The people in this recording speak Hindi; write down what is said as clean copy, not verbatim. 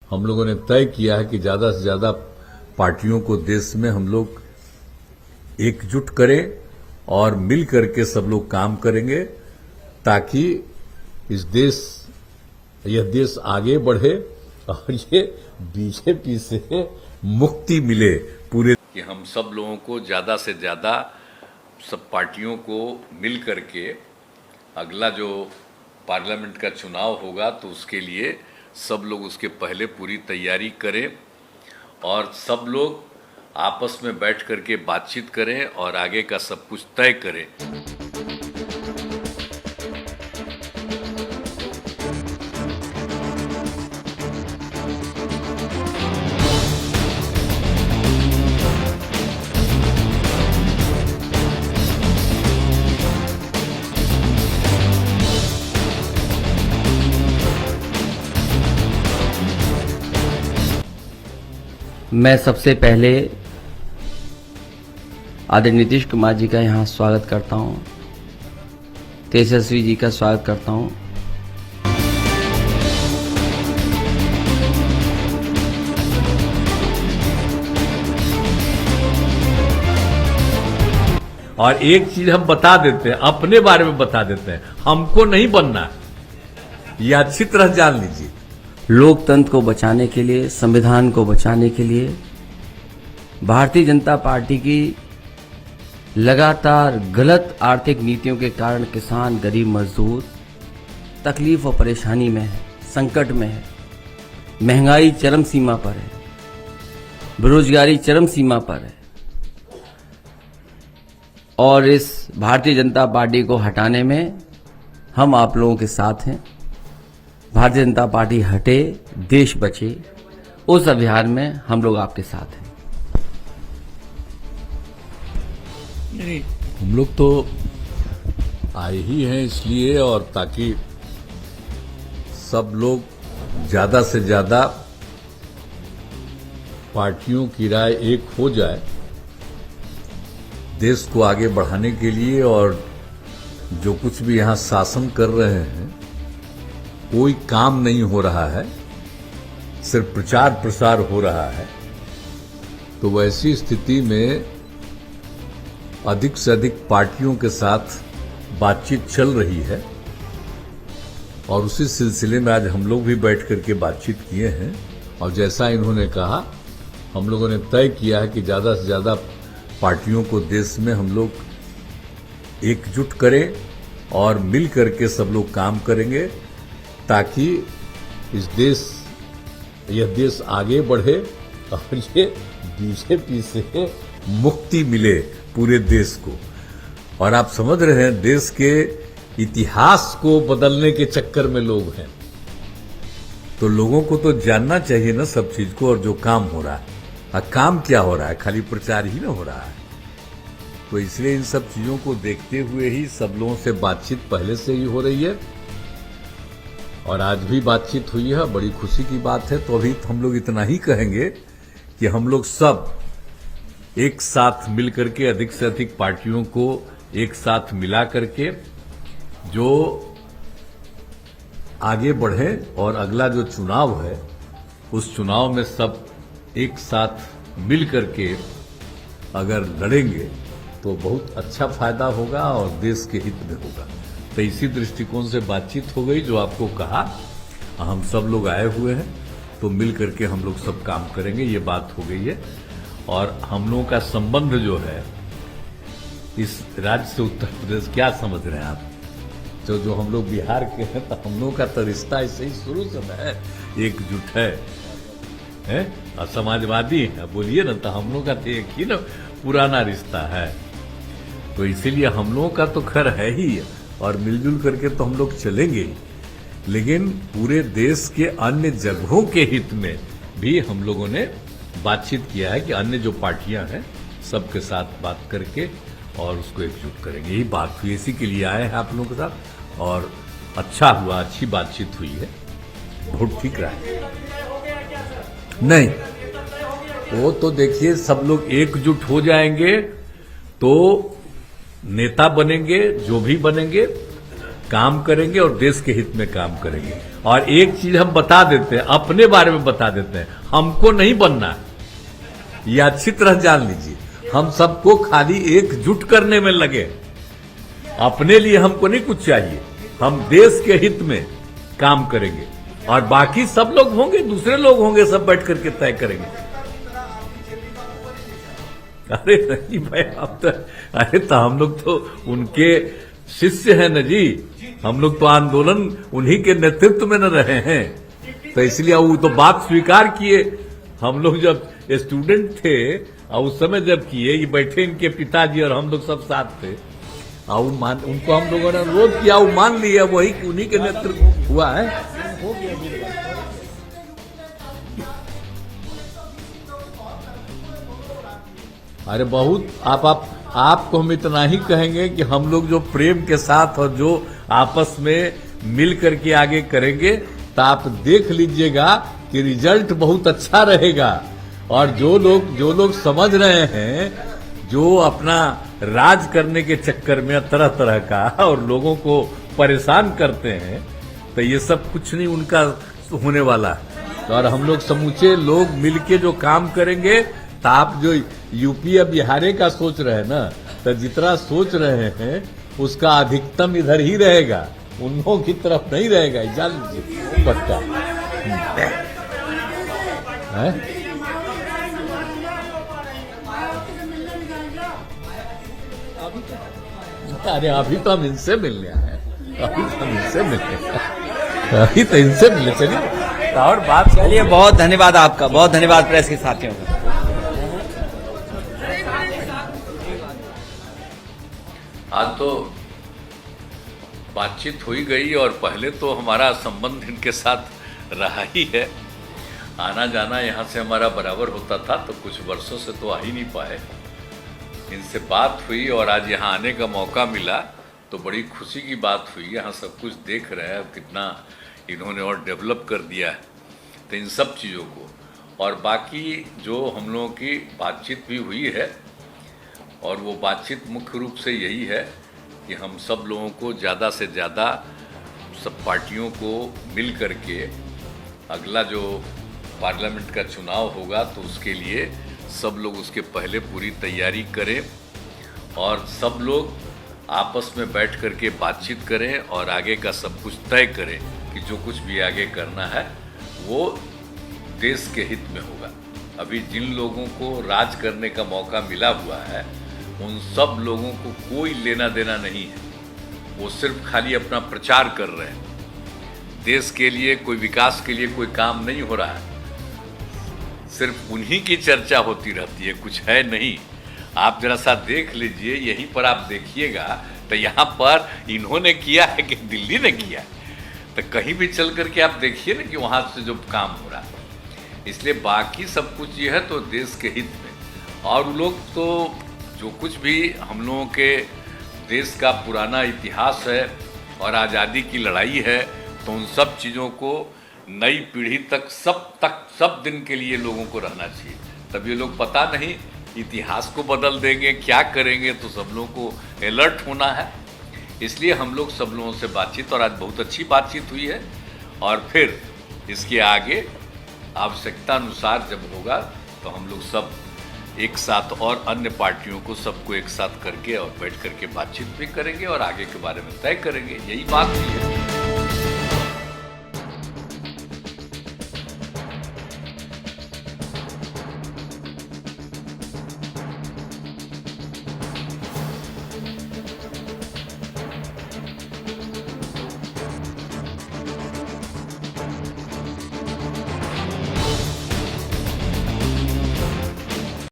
हम लोगों ने तय किया है कि ज्यादा से ज्यादा पार्टियों को देश में हम लोग एकजुट करें और मिल करके सब लोग काम करेंगे ताकि यह देश आगे बढ़े और ये बीजेपी से मुक्ति मिले पूरे। कि हम सब लोगों को ज्यादा से ज्यादा सब पार्टियों को मिल करके अगला जो पार्लियामेंट का चुनाव होगा तो उसके लिए सब लोग उसके पहले पूरी तैयारी करें और सब लोग आपस में बैठ करके बातचीत करें और आगे का सब कुछ तय करें। मैं सबसे पहले आदरणीय नीतीश कुमार जी का यहाँ स्वागत करता हूँ, तेजस्वी जी का स्वागत करता हूँ। और एक चीज हम बता देते हैं, अपने बारे में बता देते हैं, हमको नहीं बनना है, ये अच्छी तरह जान लीजिए। लोकतंत्र को बचाने के लिए, संविधान को बचाने के लिए भारतीय जनता पार्टी की लगातार गलत आर्थिक नीतियों के कारण किसान, गरीब मजदूर तकलीफ और परेशानी में है, संकट में है। महंगाई चरम सीमा पर है, बेरोजगारी चरम सीमा पर है और इस भारतीय जनता पार्टी को हटाने में हम आप लोगों के साथ हैं। भारतीय जनता पार्टी हटे, देश बचे, उस अभियान में हम लोग आपके साथ हैं। नहीं, हम लोग तो आए ही हैं इसलिए और ताकि सब लोग ज्यादा से ज्यादा पार्टियों की राय एक हो जाए देश को आगे बढ़ाने के लिए। और जो कुछ भी यहां शासन कर रहे हैं कोई काम नहीं हो रहा है, सिर्फ प्रचार प्रसार हो रहा है। तो वैसी स्थिति में अधिक से अधिक पार्टियों के साथ बातचीत चल रही है और उसी सिलसिले में आज हम लोग भी बैठ करके बातचीत किए हैं। और जैसा इन्होंने कहा, हम लोगों ने तय किया है कि ज्यादा से ज्यादा पार्टियों को देश में हम लोग एकजुट करें और मिल करके सब लोग काम करेंगे ताकि यह देश आगे बढ़े और ये बीजेपी से मुक्ति मिले पूरे देश को। और आप समझ रहे हैं देश के इतिहास को बदलने के चक्कर में लोग हैं, तो लोगों को तो जानना चाहिए ना सब चीज को। और जो काम हो रहा है, काम क्या हो रहा है, खाली प्रचार ही ना हो रहा है। तो इसलिए इन सब चीजों को देखते हुए ही सब लोगों से बातचीत पहले से ही हो रही है और आज भी बातचीत हुई है, बड़ी खुशी की बात है। तो अभी हम लोग इतना ही कहेंगे कि हम लोग सब एक साथ मिल करके अधिक से अधिक पार्टियों को एक साथ मिला करके जो आगे बढ़े और अगला जो चुनाव है उस चुनाव में सब एक साथ मिल करके अगर लड़ेंगे तो बहुत अच्छा फायदा होगा और देश के हित में होगा। तो इसी दृष्टिकोण से बातचीत हो गई। जो आपको कहा, हम सब लोग आए हुए हैं तो मिल करके हम लोग सब काम करेंगे, ये बात हो गई है। और हम लोगों का संबंध जो है इस राज्य से उत्तर प्रदेश, क्या समझ रहे हैं आप, जो हम लोग बिहार के हैं तो हम लोगों का तो रिश्ता ऐसे ही शुरू से है, एकजुट है? और समाजवादी है, बोलिए ना, तो हम लोग का तो एक ही ना पुराना रिश्ता है। तो इसीलिए हम लोगों का तो खैर है ही और मिलजुल करके तो हम लोग चलेंगे ही, लेकिन पूरे देश के अन्य जगहों के हित में भी हम लोगों ने बातचीत किया है कि अन्य जो पार्टियां हैं सबके साथ बात करके और उसको एकजुट करेंगे। यही बात हुई, इसी के लिए आए हैं आप लोगों के साथ और अच्छा हुआ, अच्छी बातचीत हुई है, बहुत ठीक रहा है। नहीं, वो तो देखिए सब लोग एकजुट हो जाएंगे तो नेता बनेंगे, जो भी बनेंगे काम करेंगे और देश के हित में काम करेंगे। और एक चीज हम बता देते हैं, अपने बारे में बता देते हैं, हमको नहीं बनना है, ये अच्छी तरह जान लीजिए। हम सबको खाली एकजुट करने में लगे, अपने लिए हमको नहीं कुछ चाहिए, हम देश के हित में काम करेंगे और बाकी सब लोग होंगे, दूसरे लोग होंगे, सब बैठ करके तय करेंगे। अरे नहीं भाई, अब तो अरे तो हम लोग तो उनके शिष्य हैं न जी, हम लोग तो आंदोलन उन्हीं के नेतृत्व में न रहे हैं, तो इसलिए वो तो बात स्वीकार किए। हम लोग जब स्टूडेंट थे और उस समय जब किए, ये बैठे इनके पिताजी और हम लोग सब साथ थे, और उनको हम लोगों ने अनुरोध किया, वो मान लिया, वही उन्हीं के नेतृत्व हुआ है। अरे बहुत आपको हम इतना ही कहेंगे कि हम लोग जो प्रेम के साथ और जो आपस में मिल करके आगे करेंगे, तो आप देख लीजिएगा कि रिजल्ट बहुत अच्छा रहेगा। और जो लोग समझ रहे हैं, जो अपना राज करने के चक्कर में तरह तरह का और लोगों को परेशान करते हैं, तो ये सब कुछ नहीं उनका होने वाला है। और हम लोग समूचे लोग मिलके जो काम करेंगे, तो आप जो यूपी या बिहार का सोच रहे हैं ना, तो जितना सोच रहे हैं उसका अधिकतम इधर ही रहेगा, उन लोगों की तरफ नहीं रहेगा, जान लीजिए पक्का है। अरे अभी तो हम इनसे मिलने आए हैं, अभी तो हम इनसे मिलने आए, अभी तो इनसे मिलने चलिए और बात। चलिए, बहुत धन्यवाद आपका, बहुत धन्यवाद प्रेस के साथियों का। आज तो बातचीत हुई गई और पहले तो हमारा संबंध इनके साथ रहा ही है, आना जाना यहाँ से हमारा बराबर होता था, तो कुछ वर्षों से तो आ ही नहीं पाए। इनसे बात हुई और आज यहाँ आने का मौका मिला, तो बड़ी खुशी की बात हुई। यहाँ सब कुछ देख रहे हैं कितना इन्होंने और डेवलप कर दिया है, तो इन सब चीज़ों को। और बाकी जो हम लोगों की बातचीत भी हुई है, और वो बातचीत मुख्य रूप से यही है कि हम सब लोगों को ज़्यादा से ज़्यादा सब पार्टियों को मिल करके अगला जो पार्लियामेंट का चुनाव होगा, तो उसके लिए सब लोग उसके पहले पूरी तैयारी करें और सब लोग आपस में बैठ करके बातचीत करें और आगे का सब कुछ तय करें कि जो कुछ भी आगे करना है वो देश के हित में होगा। अभी जिन लोगों को राज करने का मौका मिला हुआ है, उन सब लोगों को कोई लेना देना नहीं है, वो सिर्फ खाली अपना प्रचार कर रहे हैं। देश के लिए कोई विकास के लिए कोई काम नहीं हो रहा है, सिर्फ उन्हीं की चर्चा होती रहती है, कुछ है नहीं। आप जरा सा देख लीजिए, यहीं पर आप देखिएगा तो यहाँ पर इन्होंने किया है कि दिल्ली ने किया है, तो कहीं भी चल करके आप देखिए ना कि वहाँ से जो काम हो रहा है। इसलिए बाकी सब कुछ ये है तो देश के हित में। और लोग तो जो कुछ भी हम लोगों के देश का पुराना इतिहास है और आज़ादी की लड़ाई है, तो उन सब चीज़ों को नई पीढ़ी तक सब दिन के लिए लोगों को रहना चाहिए। तब ये लोग पता नहीं इतिहास को बदल देंगे, क्या करेंगे, तो सब लोगों को अलर्ट होना है। इसलिए हम लोग सब लोगों से बातचीत, और आज बहुत अच्छी बातचीत हुई है। और फिर इसके आगे आवश्यकता अनुसार जब होगा तो हम लोग सब एक साथ और अन्य पार्टियों को सबको एक साथ करके और बैठ करके बातचीत भी करेंगे और आगे के बारे में तय करेंगे। यही बात हुई है।